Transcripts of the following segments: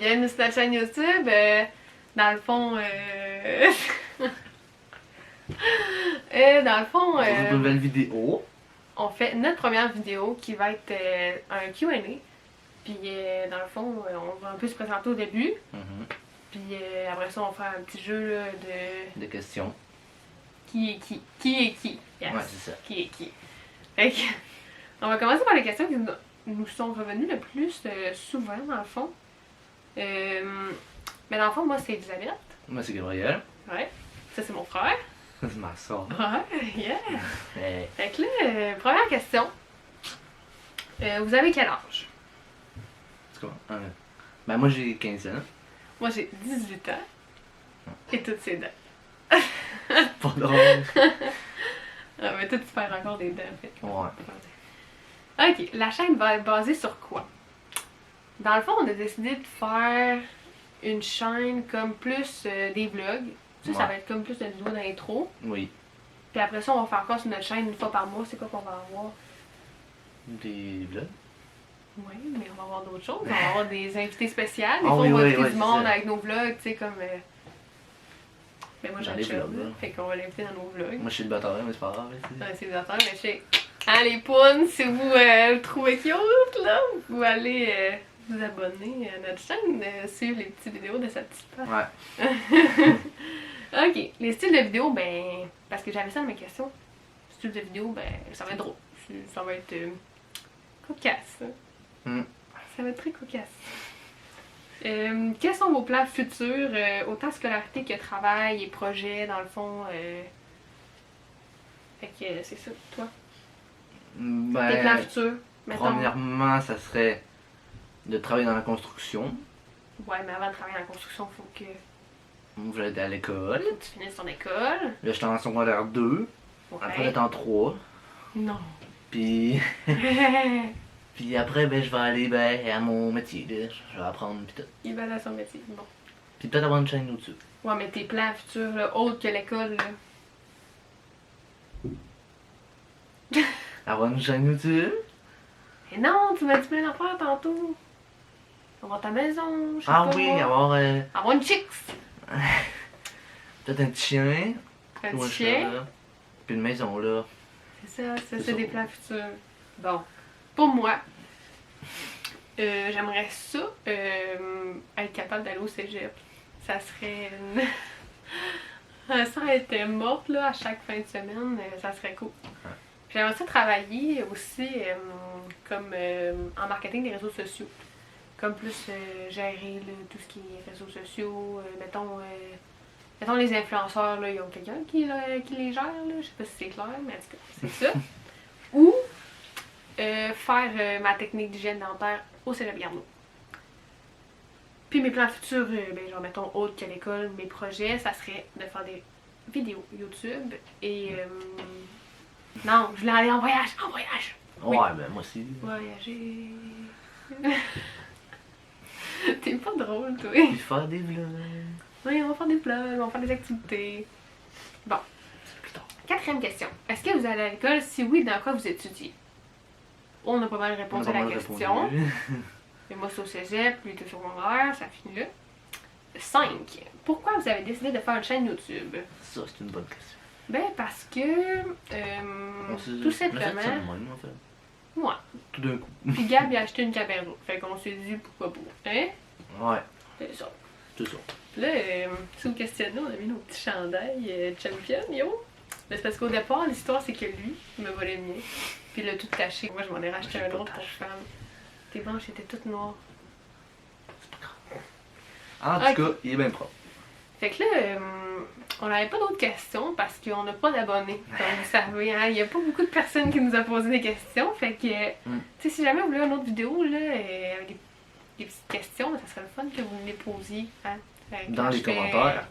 bienvenue sur notre chaîne YouTube. Dans le fond, Pour une nouvelle vidéo. on fait notre première vidéo qui va être un Q&A. Puis dans le fond, on va un peu se présenter au début. Puis après ça, on va faire un petit jeu là, De questions. qui est qui? Qui est qui? Yes. Ouais, c'est ça. Qui est qui? Fait que, on va commencer par les questions qui nous sont revenues le plus souvent, dans le fond. Mais dans le fond, moi, c'est Elisabeth. Moi, c'est Gabriel. Ouais. Ça, c'est mon frère. C'est ma soeur. Ouais, yeah. Ouais. Fait que là, première question. Vous avez quel âge? C'est quoi? Ben, moi, j'ai 15 ans. Moi, j'ai 18 ans. Et toutes ces dents. Pas drôle. Ah, mais toi, tu perds encore des dents, en fait. Ouais. Ok, la chaîne va être basée sur quoi? Dans le fond, on a décidé de faire une chaîne comme plus des vlogs. Ça, ça Ouais. va être comme plus de vidéos d'intro. Oui. Puis après ça, on va faire quoi sur notre chaîne une fois par mois? C'est quoi qu'on va avoir? Des vlogs. Oui, mais on va avoir d'autres choses. On va avoir des invités spéciaux. Des Ah fois, oui, on va oui, inviter oui, du c'est monde ça. avec nos vlogs, tu sais, comme... Mais moi, j'ai Dans un les chum, vlogs, là. là. Fait qu'on va l'inviter dans nos vlogs. Moi, je suis le bâtard, mais c'est pas grave. Ouais, c'est bizarre, mais je sais. Hein, les pounes, si vous le trouvez cute, là, vous pouvez aller vous abonner à notre chaîne, suivre les petites vidéos de sa petite part. Ouais. Ok, les styles de vidéo, ben, parce que j'avais ça dans mes questions. Style de vidéo, ben, ça va être drôle. Ça va être cocasse. Mm. Ça va être très cocasse. Quels sont vos plans futurs, autant scolarité que travail et projet, dans le fond? Fait que c'est ça, toi. Tes plans Ben, futurs, mettons. premièrement, ça serait de travailler dans la construction. Ouais, mais avant de travailler en construction, faut que Je vais être à l'école. tu finisses ton école. Là, j'étais en secondaire 2. Après, j'étais en 3. Non. Puis... Puis après, ben, je vais aller ben, à mon métier. Là. Je vais apprendre, puis tout. Il va dans son métier. Bon. Puis peut-être avoir une chaîne YouTube. Ouais, mais tes plans futurs, là, autres que l'école, là. Avoir une chaîne YouTube. Mais non, tu m'as dit plein d'affaires tantôt. Avoir ta maison, je sais Ah pas. oui, moi. avoir Avoir une chicks. peut-être un petit chien. Un Ouais, petit chien. ça. Puis une maison, là. C'est ça, C'est c'est ça. des plans futurs. Bon. Pour moi, j'aimerais ça, être capable d'aller au cégep. Ça serait une... Sans être morte là, à chaque fin de semaine, ça serait cool. Ouais. Puis j'aimerais ça travailler aussi comme en marketing des réseaux sociaux. Comme plus gérer là, tout ce qui est réseaux sociaux. Mettons les influenceurs, là, ils ont quelqu'un qui les gère. Là. Je sais pas si c'est clair, mais en tout cas, c'est ça. Ou faire ma technique d'hygiène dentaire au Cégep Garneau. Puis mes plans futurs, ben, genre mettons autre qu'à l'école, mes projets, ça serait de faire des vidéos YouTube et non, je voulais aller en voyage, Oui. Ouais, ben moi aussi. Voyager. T'es pas drôle, toi. Puis faire des vlogs. Oui, on va faire des vlogs, on va faire des activités. Bon, C'est plus tard. 4e question. Est-ce que vous allez à l'école? Si oui, dans quoi vous étudiez? On a pas mal répondu à la question. Et moi, c'est au cégep, lui, est au secondaire, ça finit là. 5. Pourquoi vous avez décidé de faire une chaîne YouTube? Ça, c'est une bonne question. Ben, parce que, On s'est- tout on a fait ça de simplement, même, en fait. moi. Tout d'un coup. Puis Gab, il a acheté une caméra. Fait qu'on s'est dit, pourquoi pas? Hein? Ouais, C'est ça. c'est ça. Puis là, si vous questionnez, on a mis nos petits chandails champion, yo. Mais c'est parce qu'au départ, l'histoire, c'est que lui, il m'a volé le mien. Puis il l'a tout taché. Moi, je m'en ai racheté J'ai un pas autre pour taché. femme. Tes manches étaient toutes noires. En tout Ok. cas, il est bien propre. Fait que là, on n'avait pas d'autres questions parce qu'on n'a pas d'abonnés. Comme vous savez, hein, il n'y a pas beaucoup de personnes qui nous ont posé des questions. Fait que, tu sais, si jamais vous voulez une autre vidéo, là, avec des petites questions, ça serait le fun que vous nous les posiez. Hein. Fait que Dans quand les je fais, commentaires.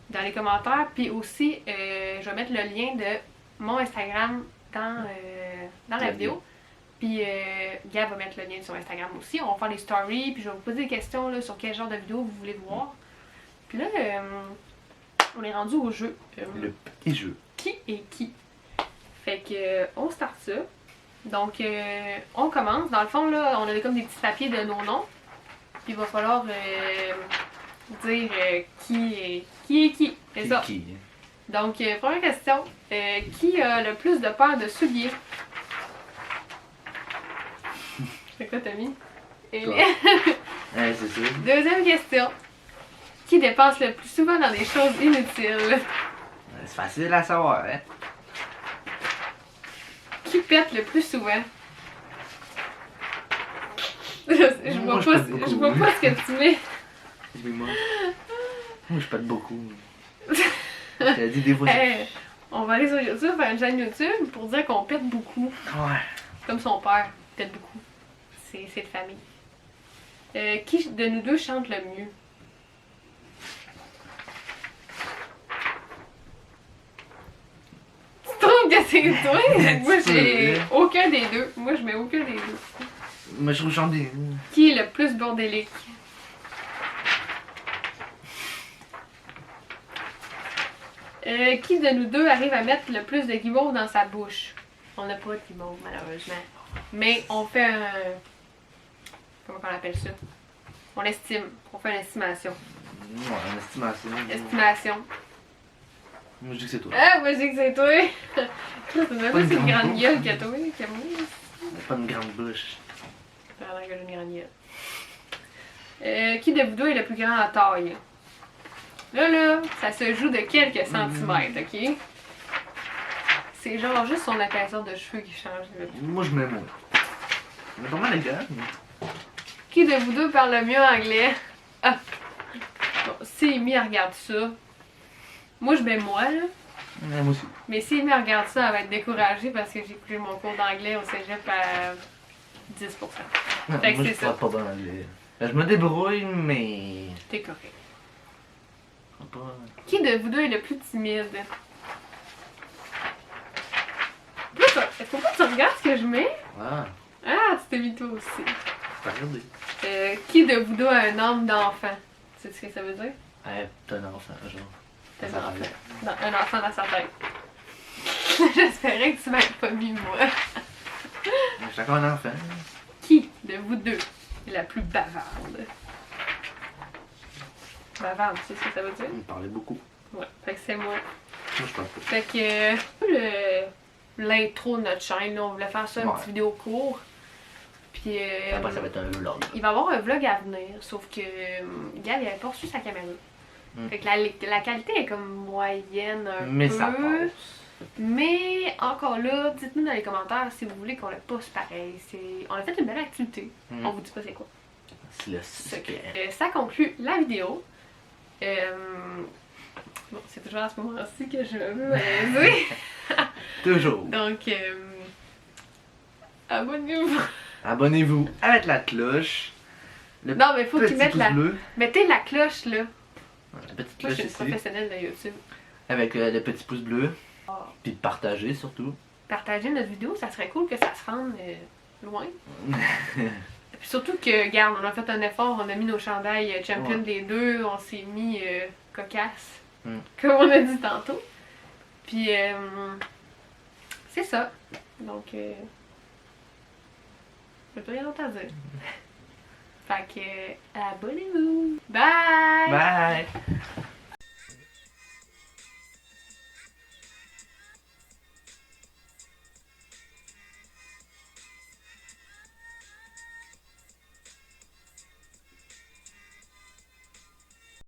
Dans les commentaires. Puis aussi, je vais mettre le lien de mon Instagram dans la vidéo. Puis Gab va mettre le lien de son Instagram aussi. On va faire des stories, puis je vais vous poser des questions là, sur quel genre de vidéo vous voulez voir. Puis là, on est rendu au jeu. Le petit jeu. Qui est qui? Fait que on start ça. Donc on commence. Dans le fond, là, on a comme des petits papiers de nos noms. Puis il va falloir dire qui est qui. C'est ça. Qui? Donc, première question. Qui a le plus de paires de souliers? C'est quoi t'as mis? Toi. Ouais, c'est ça. Deuxième question. Qui dépense le plus souvent dans des choses inutiles? C'est facile à savoir, hein? Qui pète le plus souvent? Je Moi, vois je pas, pète beaucoup. je vois pas ce que tu mets. Dis-moi. Moi, je pète beaucoup. Je t'ai dit des fois. Hey, on va aller sur YouTube, faire une chaîne YouTube pour dire qu'on pète beaucoup. Ouais. Comme son père, pète beaucoup. C'est de famille. Qui de nous deux chante le mieux? Tu trouves que c'est toi? Moi, Un petit j'ai peu, hein. aucun des deux. Moi, je mets aucun des deux. Moi, je trouve chante bien. Qui est le plus bordélique? Qui de nous deux arrive à mettre le plus de guimauve dans sa bouche? On n'a pas de guimauve, malheureusement. Mais on fait un... Comment on appelle ça? On estime. On fait une estimation. Ouais, une estimation. Estimation. Moi, je dis que c'est toi. Ah, moi je dis que c'est toi! C'est même Pas pas une si une grande grande bouche. gueule que toi, que moi. Pas une grande bouche. Ça a l'air que j'ai une grande gueule. Qui de vous deux est le plus grand en taille? Là, ça se joue de quelques centimètres, ok? C'est genre juste son épaisseur de cheveux qui change. Moi, je mets moi. Mais pas mal, les gars. Qui de vous deux parle le mieux anglais? Ah! Bon, si Amy regarde ça, moi je mets moi, là. Ouais, moi aussi. Mais si Amy regarde ça, elle va être découragée parce que j'ai pris mon cours d'anglais au cégep à 10%. Fait que Moi, c'est je ça. parle pas bien anglais. Je me débrouille, mais. T'es correct. Pas... Qui de vous deux est le plus timide? Là, faut pas que tu regardes ce que je mets. Ah, Ah, tu t'es mis toi aussi. t'as regardé. Qui de vous deux a un âme d'enfant? Tu sais ce que ça veut dire? Ouais, t'es un enfant, genre. T'as Ça un arrive. enfant. Un enfant dans sa tête. J'espérais que tu m'avais pas mis moi. Je suis encore un enfant. Qui de vous deux est la plus bavarde? Bavarde, tu sais ce que ça veut dire? On me parlait beaucoup. Ouais, fait que c'est moi. Moi, je parle pas. Fait que l'intro de notre chaîne, là, on voulait faire ça, une Ouais. petite vidéo courte. Puis Après, ça va être un vlog. il va y avoir un vlog à venir, sauf que Gab il avait pas reçu sa caméra. Fait que la qualité est comme moyenne un Mais peu. ça passe. Mais encore là, dites-nous dans les commentaires si vous voulez qu'on le pousse pareil. On a fait une belle activité. On vous dit pas c'est quoi. C'est le secret. Ça conclut la vidéo. Bon, c'est toujours à ce moment-ci que je veux réaliser. Toujours. Donc, abonnez-vous. Abonnez-vous avec la cloche. Le Non, mais faut petit qu'ils mettent pouce la. bleu. Mettez la cloche là. La petite Moi, je cloche suis une ici. professionnelle de YouTube. Avec le petit pouce bleu. Ah. Puis de partager surtout. Partagez notre vidéo, ça serait cool que ça se rende loin. Puis surtout que, regarde, on a fait un effort, on a mis nos chandails champion Ouais. des deux, on s'est mis cocasse, Mm. comme on a dit tantôt. Puis, c'est ça. Donc, j'ai pas rien d'autre à dire. Fait que, abonnez-vous. Bye! Bye!